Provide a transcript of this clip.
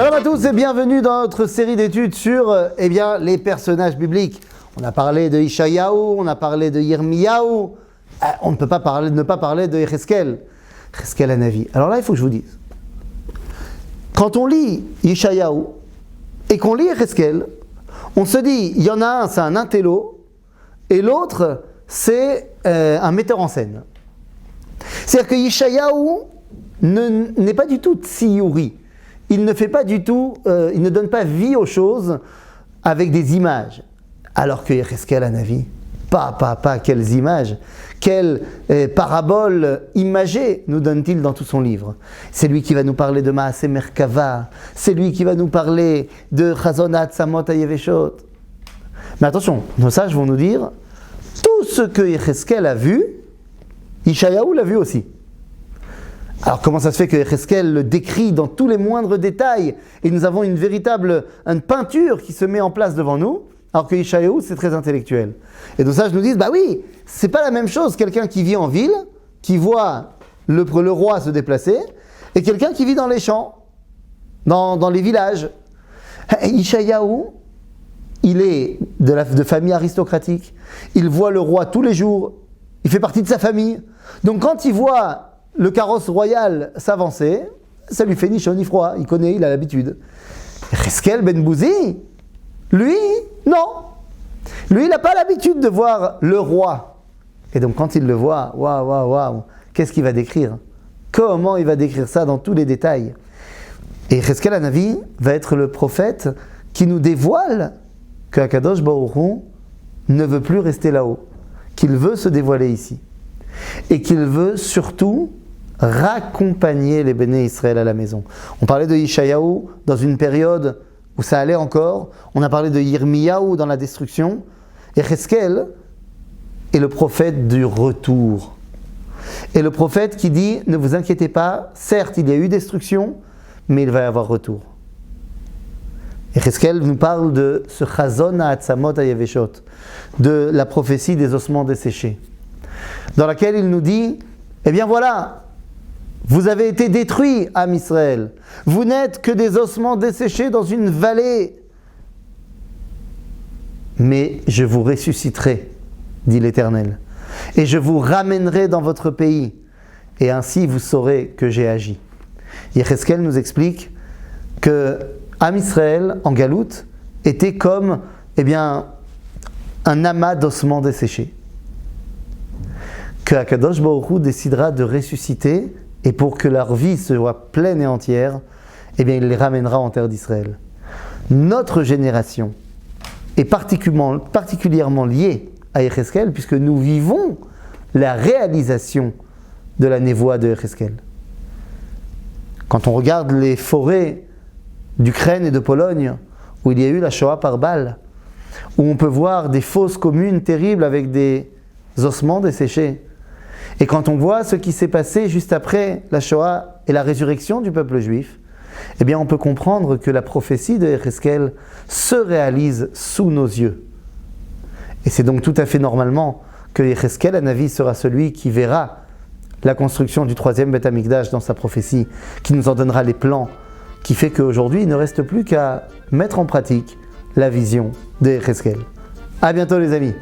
Shalom à tous et bienvenue dans notre série d'études sur les personnages bibliques. On a parlé de Ishayahu, on a parlé de Yirmiyahu, on ne peut pas ne pas parler de Yecheskel Hanavi. Alors là, il faut que je vous dise, quand on lit Ishayahu et qu'on lit Yecheskel, on se dit, il y en a un, c'est un intello, et l'autre, c'est un metteur en scène. C'est-à-dire que Ishayahu n'est pas du tout tziyuri. Il ne fait pas du tout, il ne donne pas vie aux choses avec des images. Alors que Yecheskel Hanavi, quelles images, quelles paraboles imagées nous donne-t-il dans tout son livre. C'est lui qui va nous parler de Maaseh Merkava, c'est lui qui va nous parler de Chazon Ha'atzamot Ha'yeveshot. Mais attention, nos sages vont nous dire, tout ce que Yecheskel a vu, Ishayahu l'a vu aussi. Alors comment ça se fait que Yecheskel le décrit dans tous les moindres détails et nous avons une peinture qui se met en place devant nous, alors que Ishayahu c'est très intellectuel. Et donc ça je nous dis, bah oui, c'est pas la même chose quelqu'un qui vit en ville, qui voit le roi se déplacer, et quelqu'un qui vit dans les champs, dans les villages. Ishayahu, il est de famille aristocratique, il voit le roi tous les jours, il fait partie de sa famille. Donc quand il voit le carrosse royal s'avancer, ça lui fait ni chaud ni froid, il connaît, il a l'habitude. Yecheskel ben Bouzi, lui, non. Lui, il n'a pas l'habitude de voir le roi. Et donc quand il le voit, waouh, qu'est-ce qu'il va décrire? Comment il va décrire ça dans tous les détails? Et Yecheskel Hanavi va être le prophète qui nous dévoile que Akadosh Baruch Hu ne veut plus rester là-haut, qu'il veut se dévoiler ici. Et qu'il veut surtout raccompagner les béné Israël à la maison. On parlait de Ishayahu dans une période où ça allait encore. On a parlé de Yirmiyahu dans la destruction. Et Yecheskel est le prophète du retour. Et le prophète qui dit, ne vous inquiétez pas, certes il y a eu destruction, mais il va y avoir retour. Yecheskel nous parle de ce Chazon Ha'atzamot Ha'yeveshot, de la prophétie des ossements desséchés, dans laquelle il nous dit, eh bien voilà, vous avez été détruits, âme Israël. Vous n'êtes que des ossements desséchés dans une vallée. Mais je vous ressusciterai, dit l'Éternel. Et je vous ramènerai dans votre pays. Et ainsi vous saurez que j'ai agi. Yecheskel nous explique que âme Israël, en galoute, était comme, un amas d'ossements desséchés. Que Akadosh Baruch Hu décidera de ressusciter, et pour que leur vie soit pleine et entière, il les ramènera en terre d'Israël. Notre génération est particulièrement liée à Yecheskel, puisque nous vivons la réalisation de la névoie de Yecheskel. Quand on regarde les forêts d'Ukraine et de Pologne, où il y a eu la Shoah par balle, où on peut voir des fosses communes terribles avec des ossements desséchés, et quand on voit ce qui s'est passé juste après la Shoah et la résurrection du peuple juif, on peut comprendre que la prophétie de Yecheskel se réalise sous nos yeux. Et c'est donc tout à fait normalement que Yecheskel Hanavi sera celui qui verra la construction du 3e Beth Amikdash dans sa prophétie, qui nous en donnera les plans, qui fait qu'aujourd'hui il ne reste plus qu'à mettre en pratique la vision de Yecheskel. À bientôt les amis.